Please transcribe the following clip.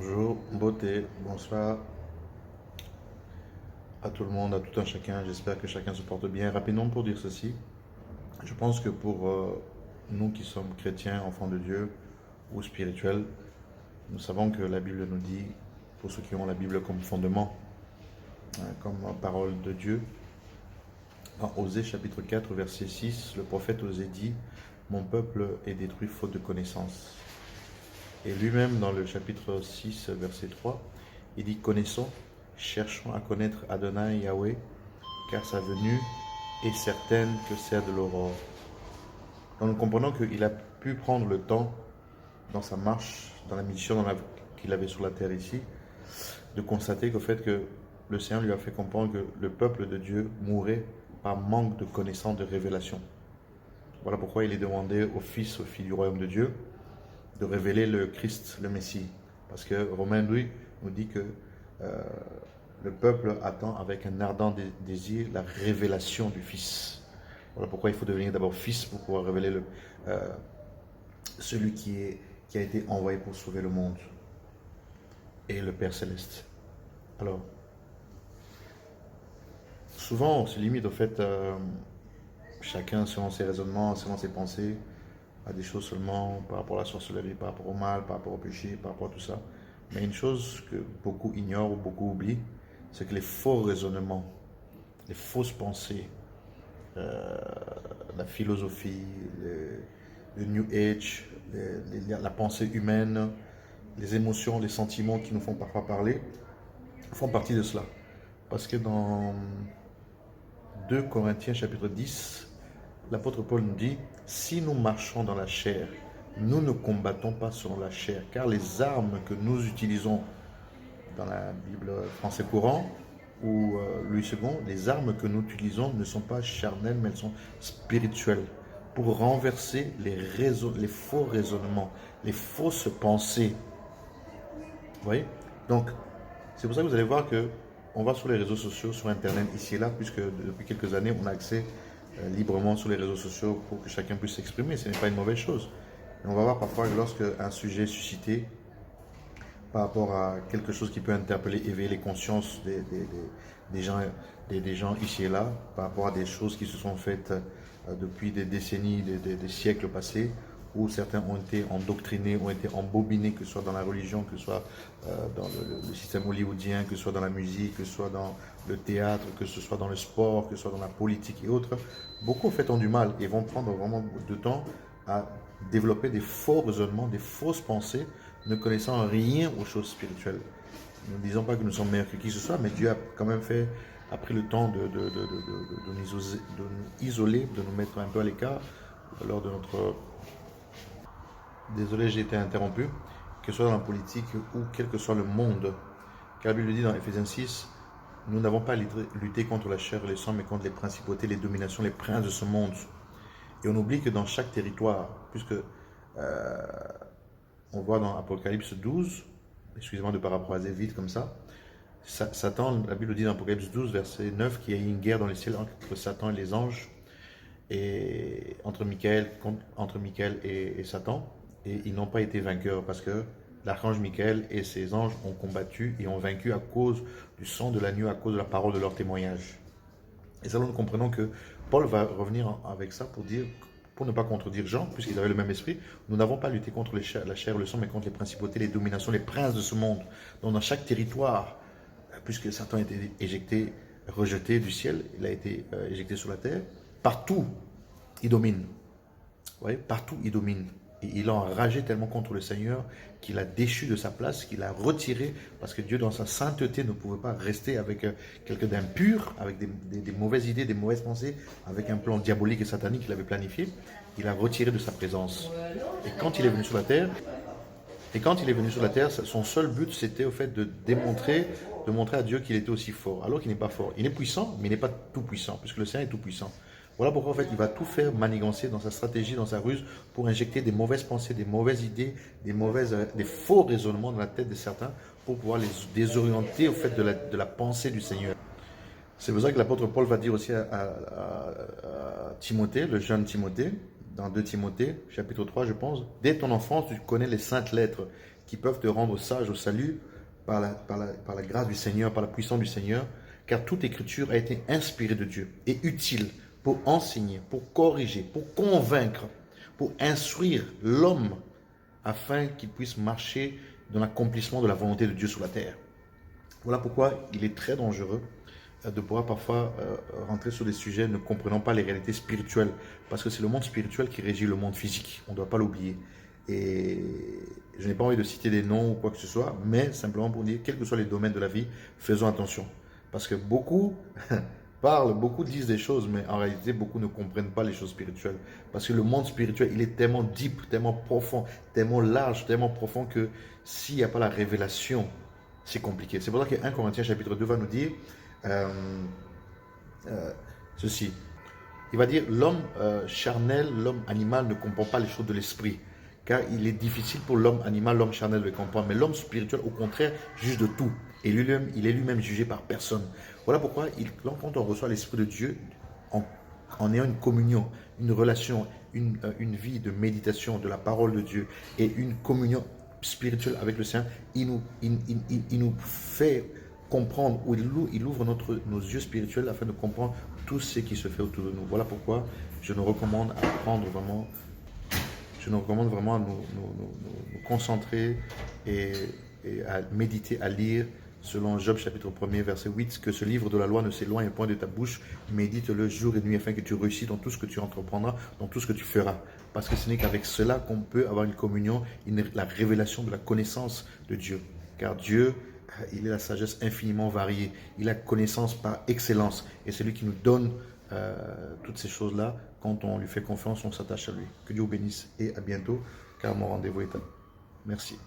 Bonjour, beauté, bonsoir à tout le monde, à tout un chacun. J'espère que chacun se porte bien. Rapidement pour dire ceci, je pense que pour nous qui sommes chrétiens, enfants de Dieu ou spirituels, nous savons que la Bible nous dit, pour ceux qui ont la Bible comme fondement, comme parole de Dieu, dans Osée chapitre 4, verset 6, le prophète Osée dit, mon peuple est détruit faute de connaissance. Et lui-même, dans le chapitre 6, verset 3, il dit, connaissons, cherchons à connaître Adonai Yahweh, car sa venue est certaine que celle de l'aurore. Donc nous comprenons qu'il a pu prendre le temps, dans sa marche, dans la mission qu'il avait sur la terre ici, de constater qu'au fait que le Seigneur lui a fait comprendre que le peuple de Dieu mourrait par manque de connaissance, de révélation. Voilà pourquoi il est demandé aux filles du royaume de Dieu, de révéler le Christ, le Messie. Parce que Romains, lui, nous dit que euh, le peuple attend avec un ardent désir la révélation du Fils. Voilà pourquoi il faut devenir d'abord fils pour pouvoir révéler celui qui a été envoyé pour sauver le monde et le Père Céleste. Alors, souvent on se limite au fait, chacun selon ses raisonnements, selon ses pensées, à des choses seulement par rapport à la sorcellerie, par rapport au mal, par rapport au péché, par rapport à tout ça. Mais une chose que beaucoup ignorent ou beaucoup oublient, c'est que les faux raisonnements, les fausses pensées, euh, la philosophie, le New Age, la pensée humaine, les émotions, les sentiments qui nous font parfois parler, font partie de cela. Parce que dans 2 Corinthiens chapitre 10, l'apôtre Paul nous dit, si nous marchons dans la chair, nous ne combattons pas selon la chair, car les armes que nous utilisons dans la Bible français courant ou Louis II, les armes que nous utilisons ne sont pas charnelles, mais elles sont spirituelles, pour renverser les faux raisonnements, les fausses pensées. Vous voyez? Donc, c'est pour ça que vous allez voir que on va sur les réseaux sociaux, sur Internet, ici et là, puisque depuis quelques années, on a accès librement sur les réseaux sociaux pour que chacun puisse s'exprimer. Ce n'est pas une mauvaise chose. Et on va voir parfois que lorsque un sujet est suscité par rapport à quelque chose qui peut interpeller, éveiller les consciences des gens ici et là, par rapport à des choses qui se sont faites depuis des décennies, des siècles passés, où certains ont été endoctrinés, ont été embobinés, que ce soit dans la religion, que ce soit dans le système hollywoodien, que ce soit dans la musique, que ce soit dans le théâtre, que ce soit dans le sport, que ce soit dans la politique et autres. Beaucoup en fait ont du mal et vont prendre vraiment de temps à développer des faux raisonnements, des fausses pensées, ne connaissant rien aux choses spirituelles. Nous ne disons pas que nous sommes meilleurs que qui que ce soit, mais Dieu a quand même pris le temps de nous isoler, de nous mettre un peu à l'écart lors de notre... Désolé, j'ai été interrompu. Que ce soit dans la politique ou quel que soit le monde. Car la Bible dit dans Ephésiens 6, nous n'avons pas à lutter contre la chair et le sang, mais contre les principautés, les dominations, les princes de ce monde. Et on oublie que dans chaque territoire, puisque on voit dans Apocalypse 12, excusez-moi de paraphraser vite comme ça, Satan, la Bible dit dans Apocalypse 12, verset 9, qu'il y a eu une guerre dans les ciels entre Satan et les anges, et entre Michael et Satan, et ils n'ont pas été vainqueurs parce que l'archange Michael et ses anges ont combattu et ont vaincu à cause du sang de l'agneau, à cause de la parole de leur témoignage. Et ça, nous comprenons que Paul va revenir avec ça pour dire, pour ne pas contredire Jean, puisqu'ils avaient le même esprit, nous n'avons pas lutté contre la chair et le sang, mais contre les principautés, les dominations, les princes de ce monde. Donc dans chaque territoire, puisque Satan a été éjecté, rejeté du ciel, il a été éjecté sur la terre, partout, il domine. Vous voyez, partout, il domine. Et il a enragé tellement contre le Seigneur qu'il a déchu de sa place, qu'il a retiré, parce que Dieu, dans sa sainteté, ne pouvait pas rester avec quelqu'un d'impur, avec des mauvaises idées, des mauvaises pensées, avec un plan diabolique et satanique qu'il avait planifié. Il a retiré de sa présence. Et quand il est venu sur la terre, son seul but, c'était au fait de montrer à Dieu qu'il était aussi fort, alors qu'il n'est pas fort. Il est puissant, mais il n'est pas tout puissant, puisque le Seigneur est tout puissant. Voilà pourquoi en fait il va tout faire manigancer dans sa stratégie, dans sa ruse, pour injecter des mauvaises pensées, des mauvaises idées, des faux raisonnements dans la tête de certains, pour pouvoir les désorienter au fait de la pensée du Seigneur. C'est pour ça que l'apôtre Paul va dire aussi à Timothée, le jeune Timothée, dans 2 Timothée, chapitre 3, je pense, dès ton enfance, tu connais les saintes lettres qui peuvent te rendre sage au salut par la grâce du Seigneur, par la puissance du Seigneur, car toute écriture a été inspirée de Dieu et utile pour enseigner, pour corriger, pour convaincre, pour instruire l'homme afin qu'il puisse marcher dans l'accomplissement de la volonté de Dieu sur la terre. Voilà pourquoi il est très dangereux de pouvoir parfois rentrer sur des sujets ne comprenant pas les réalités spirituelles, parce que c'est le monde spirituel qui régit le monde physique, on ne doit pas l'oublier. Et je n'ai pas envie de citer des noms ou quoi que ce soit, mais simplement pour dire, quels que soient les domaines de la vie, faisons attention. Parce que beaucoup parlent, beaucoup disent des choses, mais en réalité, beaucoup ne comprennent pas les choses spirituelles. Parce que le monde spirituel, il est tellement deep, tellement profond, tellement large, tellement profond que s'il n'y a pas la révélation, c'est compliqué. C'est pour ça que 1 Corinthiens chapitre 2 va nous dire ceci. Il va dire l'homme charnel, l'homme animal ne comprend pas les choses de l'esprit, car il est difficile pour l'homme animal, l'homme charnel de le comprendre. Mais l'homme spirituel, au contraire, juge de tout. Et lui-même, il est lui-même jugé par personne. Voilà pourquoi, quand on reçoit l'Esprit de Dieu, en ayant une communion, une relation, une vie de méditation de la parole de Dieu et une communion spirituelle avec le Seigneur, il nous fait comprendre, ou il ouvre nos yeux spirituels afin de comprendre tout ce qui se fait autour de nous. Voilà pourquoi je nous recommande à prendre vraiment, je nous recommande vraiment à nous concentrer et à méditer, à lire selon Job chapitre 1er verset 8, que ce livre de la loi ne s'éloigne point de ta bouche, médite-le jour et nuit afin que tu réussisses dans tout ce que tu entreprendras, dans tout ce que tu feras. Parce que ce n'est qu'avec cela qu'on peut avoir une communion, la révélation de la connaissance de Dieu. Car Dieu, il est la sagesse infiniment variée, il a connaissance par excellence et c'est lui qui nous donne toutes ces choses-là. Quand on lui fait confiance, on s'attache à lui. Que Dieu vous bénisse et à bientôt, car mon rendez-vous est à... Merci.